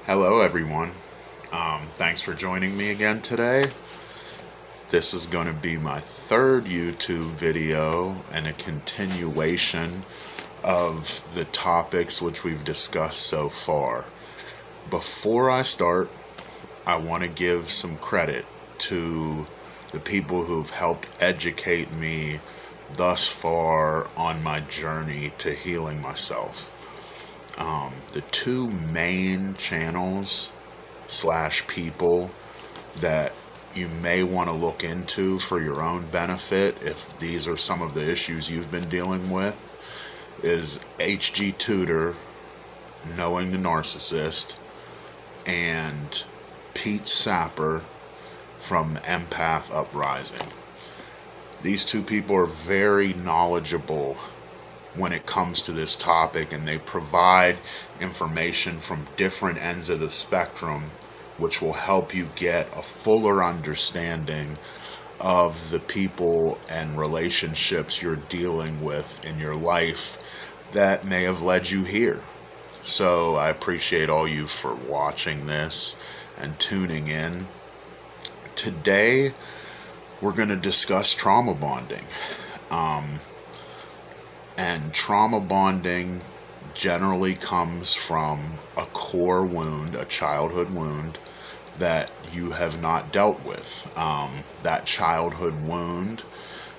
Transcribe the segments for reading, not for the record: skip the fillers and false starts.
Hello, everyone. Thanks for joining me again today. This is going to be my third YouTube video and a continuation of the topics which we've discussed so far. Before I start, I want to give some credit to the people who've helped educate me thus far on my journey to healing myself. The two main channels slash people that you may want to look into for your own benefit if these are some of the issues you've been dealing with is HG Tutor, Knowing the Narcissist, and Pete Sapper from Empath Uprising. These two people are very knowledgeable when it comes to this topic, and they provide information from different ends of the spectrum which will help you get a fuller understanding of the people and relationships you're dealing with in your life that may have led you here. So I appreciate all you for watching this and tuning in. Today we're going to discuss trauma bonding. And trauma bonding generally comes from a core wound, a childhood wound that you have not dealt with. That childhood wound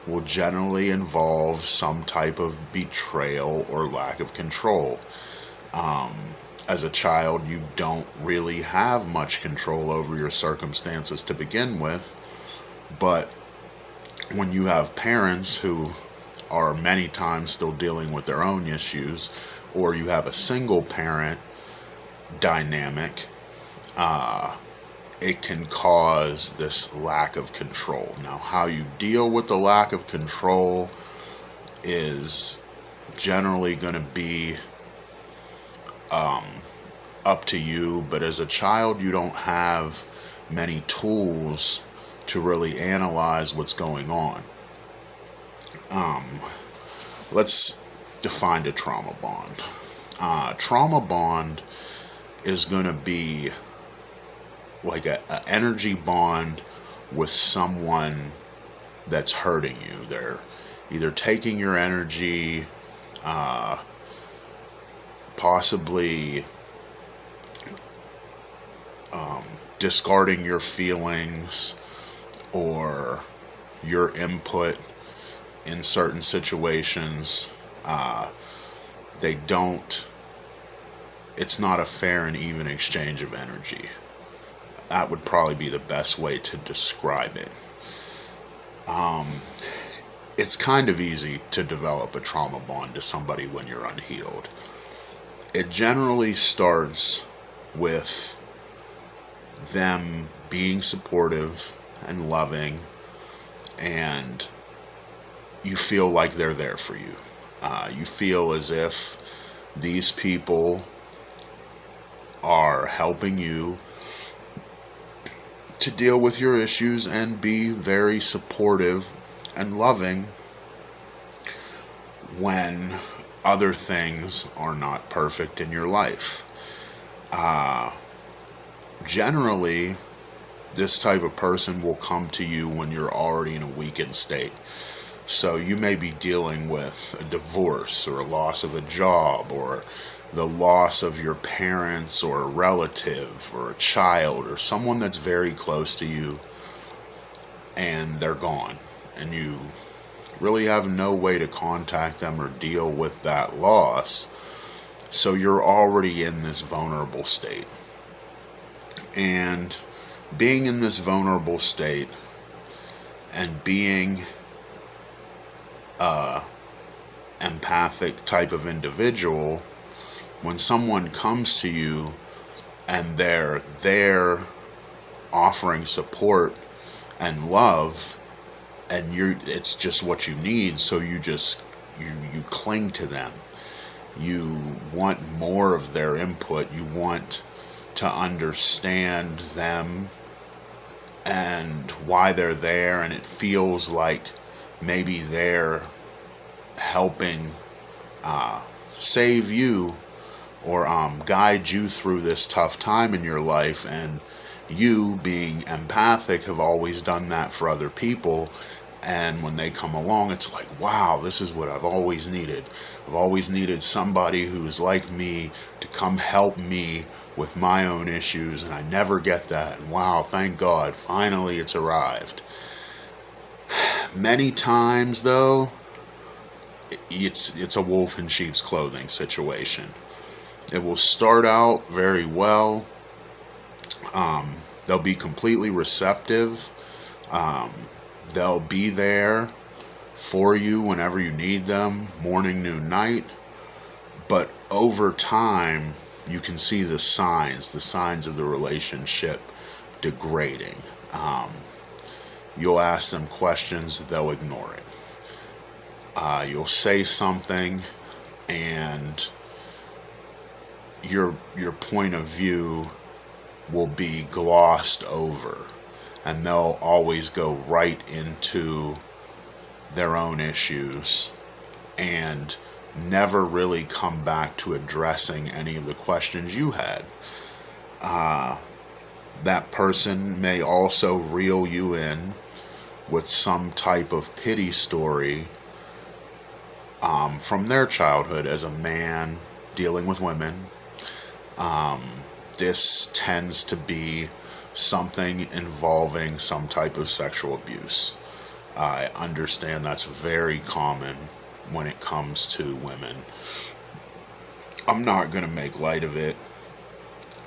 will generally involve some type of betrayal or lack of control. As a child, you don't really have much control over your circumstances to begin with, but when you have parents who are many times still dealing with their own issues, or you have a single parent dynamic, it can cause this lack of control. Now, how you deal with the lack of control is generally going to be up to you, but as a child, you don't have many tools to really analyze what's going on. Let's define a trauma bond. Trauma bond is going to be like an energy bond with someone that's hurting you. They're either taking your energy, possibly discarding your feelings or your input in certain situations. They don't, it's not a fair and even exchange of energy. That would probably be the best way to describe it. It's kind of easy to develop a trauma bond to somebody when you're unhealed. It generally starts with them being supportive and loving, and you feel like they're there for you. You feel as if these people are helping you to deal with your issues and be very supportive and loving when other things are not perfect in your life. Generally, this type of person will come to you when you're already in a weakened state. So you may be dealing with a divorce or a loss of a job or the loss of your parents or a relative or a child or someone that's very close to you, and they're gone, and you really have no way to contact them or deal with that loss. So you're already in this vulnerable state. And being in this vulnerable state and being empathic type of individual, when someone comes to you and they're there offering support and love, and it's just what you need, so you cling to them. You want more of their input. You want to understand them and why they're there, and it feels like maybe they're helping save you or guide you through this tough time in your life. And you, being empathic, have always done that for other people. And when they come along, it's like, wow, this is what I've always needed. I've always needed somebody who's like me to come help me with my own issues, and I never get that. And wow, thank God, finally it's arrived. Many times, though, it's a wolf in sheep's clothing situation. It will start out very well. They'll be completely receptive. They'll be there for you whenever you need them, morning, noon, night. But over time, you can see the signs of the relationship degrading. You'll ask them questions, they'll ignore it. You'll say something, and your point of view will be glossed over, and they'll always go right into their own issues and never really come back to addressing any of the questions you had. That person may also reel you in with some type of pity story from their childhood as a man dealing with women. This tends to be something involving some type of sexual abuse. I understand that's very common when it comes to women. I'm not going to make light of it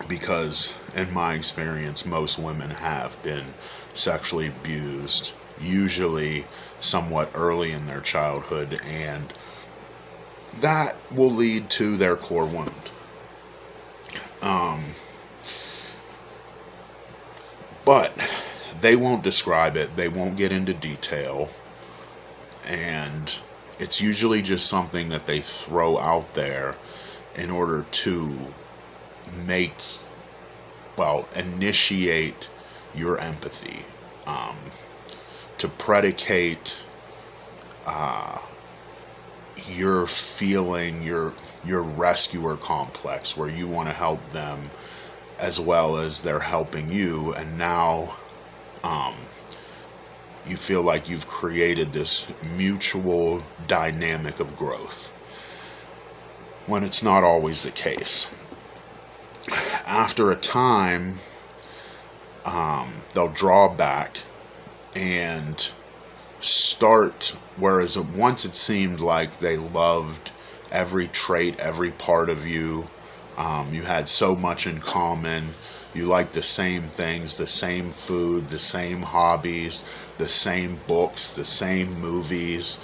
because, in my experience, most women have been sexually abused, usually somewhat early in their childhood, and that will lead to their core wound. But they won't describe it, they won't get into detail, and it's usually just something that they throw out there in order to initiate your empathy, to predicate your feeling, your rescuer complex, where you want to help them as well as they're helping you, and now you feel like you've created this mutual dynamic of growth, when it's not always the case. After a time, they'll draw back and start, whereas once it seemed like they loved every trait, every part of you, you had so much in common, you liked the same things, the same food, the same hobbies, the same books, the same movies,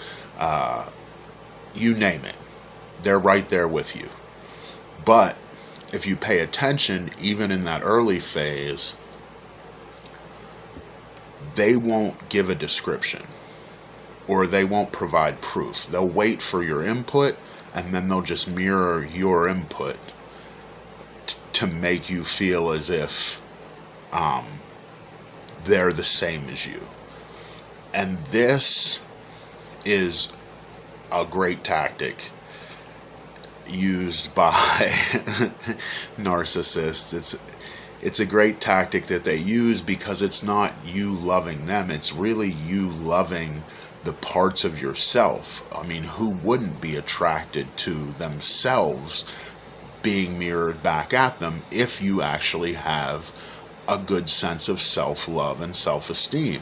you name it, they're right there with you. But if you pay attention, even in that early phase, they won't give a description, or they won't provide proof. They'll wait for your input, and then they'll just mirror your input to make you feel as if they're the same as you. And this is a great tactic used by narcissists. It's a great tactic that they use because it's not you loving them, it's really you loving the parts of yourself. I mean, who wouldn't be attracted to themselves being mirrored back at them if you actually have a good sense of self-love and self-esteem,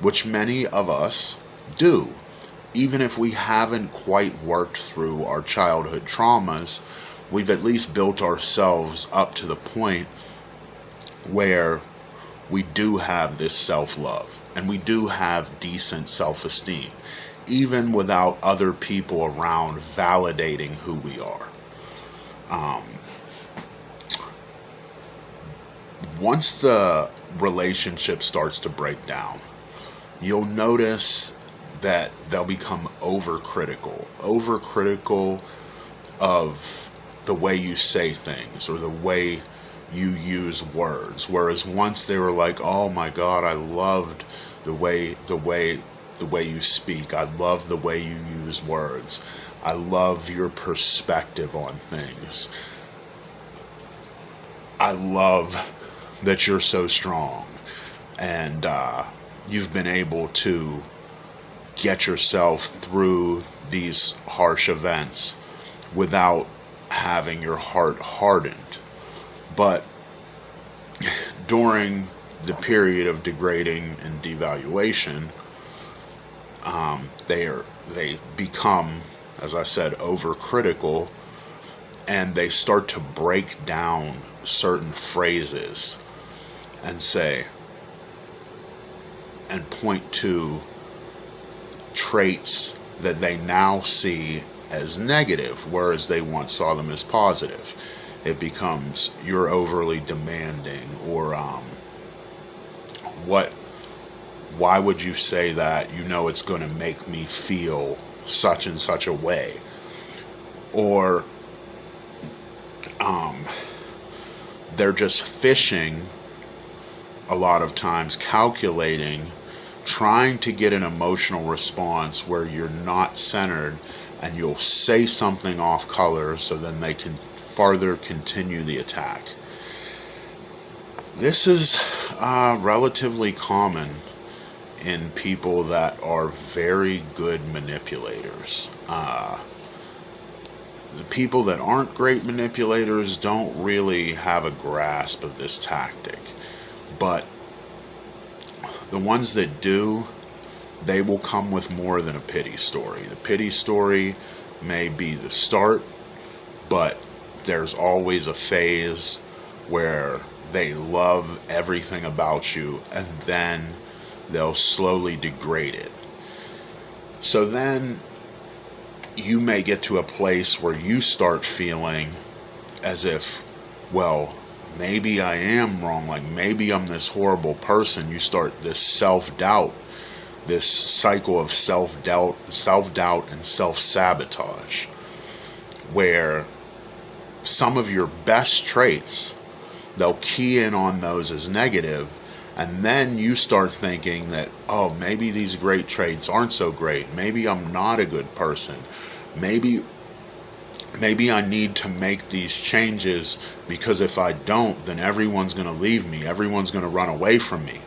which many of us do. Even if we haven't quite worked through our childhood traumas, we've at least built ourselves up to the point where we do have this self-love and we do have decent self-esteem, even without other people around validating who we are. Once the relationship starts to break down, you'll notice that they'll become overcritical of the way you say things or the way you use words. Whereas once they were like, "Oh my God, I loved the way you speak. I love the way you use words. I love your perspective on things." I love that you're so strong, and you've been able to get yourself through these harsh events without having your heart hardened. But during the period of degrading and devaluation, they become, as I said, overcritical, and they start to break down certain phrases and say and point to traits that they now see as negative, whereas they once saw them as positive. It becomes, you're overly demanding, or why would you say that? You know it's going to make me feel such and such a way. Or they're just fishing a lot of times, calculating, trying to get an emotional response where you're not centered, and you'll say something off color so then they can farther continue the attack. This is relatively common in people that are very good manipulators. The people that aren't great manipulators don't really have a grasp of this tactic. But the ones that do, they will come with more than a pity story. The pity story may be the start, but there's always a phase where they love everything about you, and then they'll slowly degrade it. So then you may get to a place where you start feeling as if, well, maybe I am wrong, like maybe I'm this horrible person. You start this self-doubt, this cycle of self-doubt and self-sabotage, where some of your best traits, they'll key in on those as negative, and then you start thinking that, oh, maybe these great traits aren't so great. Maybe I'm not a good person. Maybe I need to make these changes, because if I don't, then everyone's going to leave me. Everyone's going to run away from me.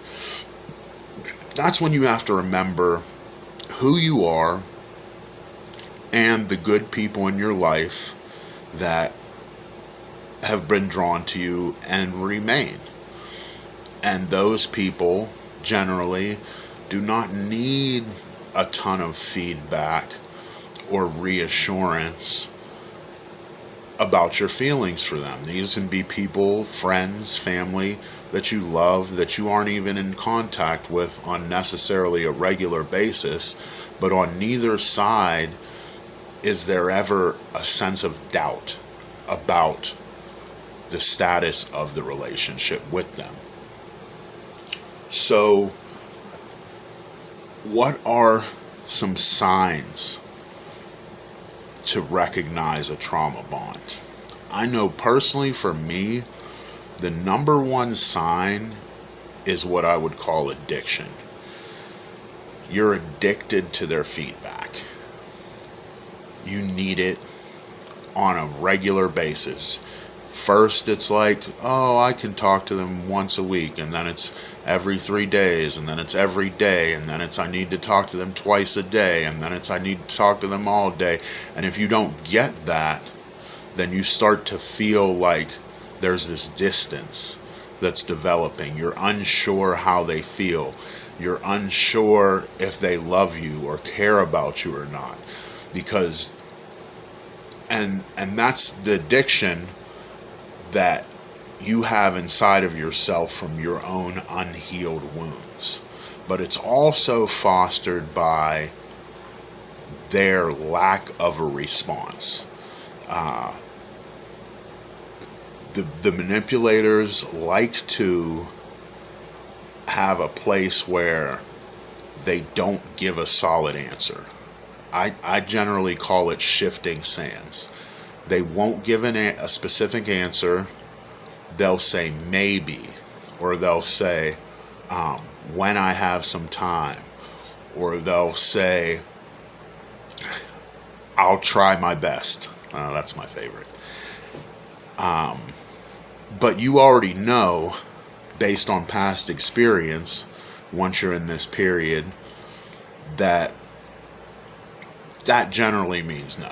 That's when you have to remember who you are and the good people in your life that have been drawn to you and remain. And those people generally do not need a ton of feedback or reassurance about your feelings for them. These can be people, friends, family that you love, that you aren't even in contact with on necessarily a regular basis, but on neither side is there ever a sense of doubt about the status of the relationship with them. So, what are some signs to recognize a trauma bond? I know personally for me, the number one sign is what I would call addiction. You're addicted to their feedback. You need it on a regular basis. First, it's like, oh, I can talk to them once a week, and then it's every 3 days, and then it's every day, and then it's I need to talk to them twice a day, and then it's I need to talk to them all day. And if you don't get that, then you start to feel like there's this distance that's developing. You're unsure how they feel. You're unsure if they love you or care about you or not. Because, and that's the addiction that you have inside of yourself from your own unhealed wounds. But it's also fostered by their lack of a response. The manipulators like to have a place where they don't give a solid answer. I generally call it shifting sands. They won't give a specific answer. They'll say maybe, or they'll say when I have some time, or they'll say I'll try my best. That's my favorite. But you already know, based on past experience, once you're in this period, that that generally means no.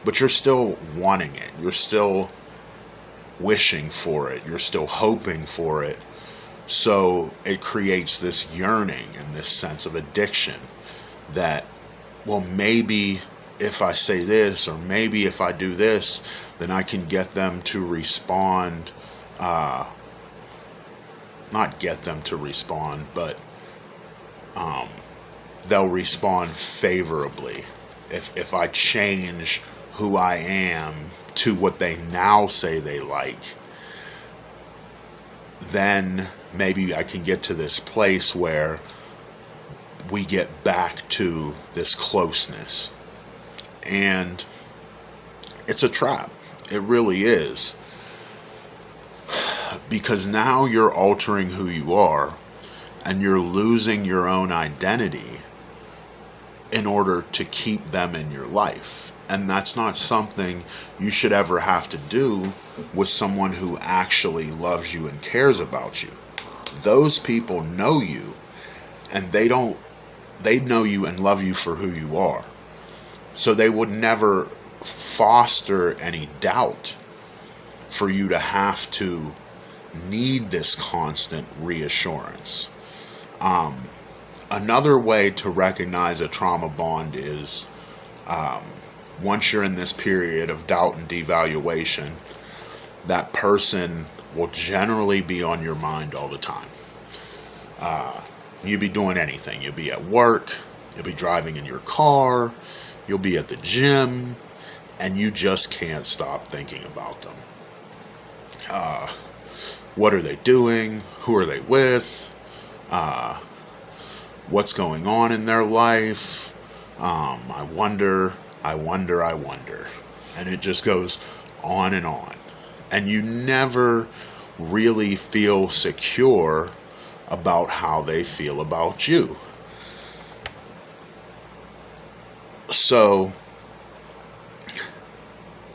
But you're still wanting it. You're still wishing for it. You're still hoping for it. So it creates this yearning and this sense of addiction that, well, maybe if I say this, or maybe if I do this, then I can get them to respond. Not get them to respond, but they'll respond favorably if I change who I am to what they now say they like. Then maybe I can get to this place where we get back to this closeness. And it's a trap. It really is. Because now you're altering who you are, and you're losing your own identity in order to keep them in your life. And that's not something you should ever have to do with someone who actually loves you and cares about you. Those people know you, and they know you and love you for who you are. So they would never foster any doubt for you to have to need this constant reassurance. Another way to recognize a trauma bond is once you're in this period of doubt and devaluation, that person will generally be on your mind all the time. You'll be doing anything. You'll be at work, you'll be driving in your car, you'll be at the gym, and you just can't stop thinking about them. What are they doing? Who are they with? What's going on in their life? I wonder. And it just goes on and on. And you never really feel secure about how they feel about you. So,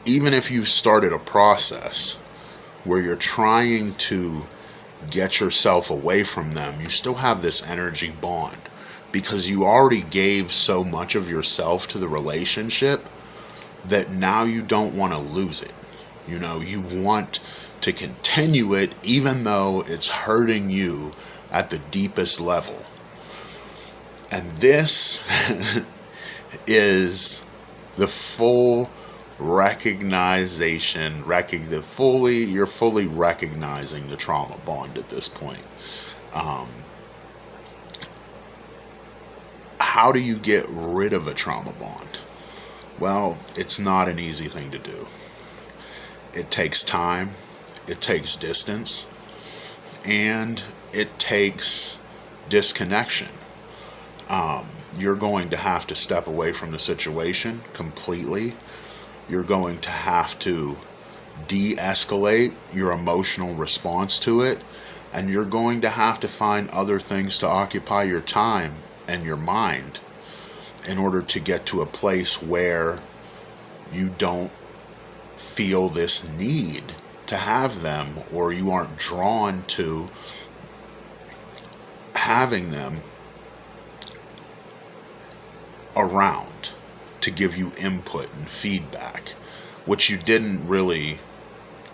even if you've started a process where you're trying to get yourself away from them, you still have this energy bond because you already gave so much of yourself to the relationship that now you don't want to lose it. You know, you want to continue it even though it's hurting you at the deepest level. And this is the full recognition, you're fully recognizing the trauma bond at this point. How do you get rid of a trauma bond? Well, it's not an easy thing to do. It takes time, it takes distance, and it takes disconnection. You're going to have to step away from the situation completely. You're going to have to de-escalate your emotional response to it, and you're going to have to find other things to occupy your time and your mind in order to get to a place where you don't feel this need to have them, or you aren't drawn to having them around to give you input and feedback, which you didn't really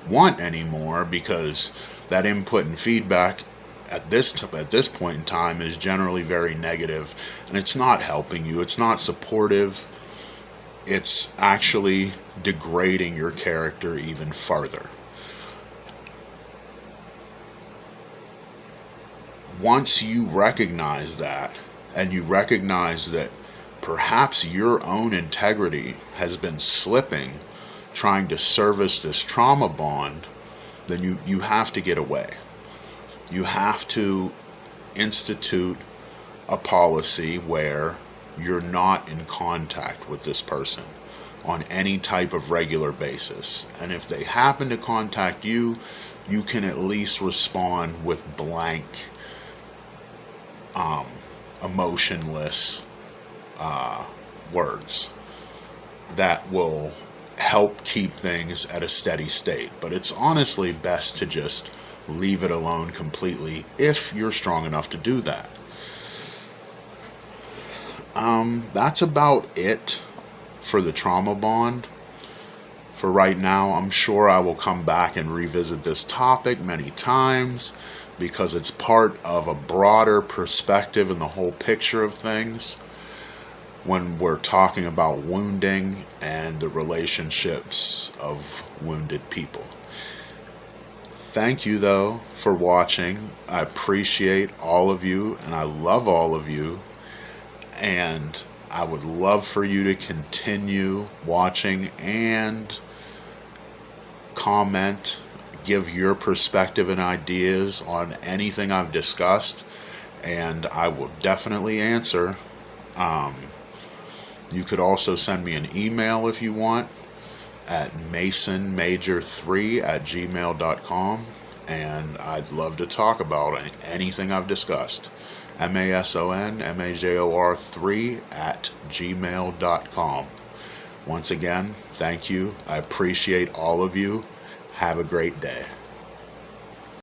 want anymore, because that input and feedback at this point in time is generally very negative, and it's not helping you, it's not supportive, it's actually degrading your character even further. Once you recognize that, and you recognize that perhaps your own integrity has been slipping trying to service this trauma bond, then you have to get away. You have to institute a policy where you're not in contact with this person on any type of regular basis. And if they happen to contact you, you can at least respond with blank, emotionless words that will help keep things at a steady state. But it's honestly best to just leave it alone completely if you're strong enough to do that. That's about it for the trauma bond. For right now, I'm sure I will come back and revisit this topic many times because it's part of a broader perspective in the whole picture of things when we're talking about wounding and the relationships of wounded people. Thank you, though, for watching. I appreciate all of you, and I love all of you. And I would love for you to continue watching and comment, give your perspective and ideas on anything I've discussed, and I will definitely answer. You could also send me an email if you want at masonmajor3@gmail.com, and I'd love to talk about anything I've discussed. masonmajor3@gmail.com. Once again, thank you. I appreciate all of you. Have a great day.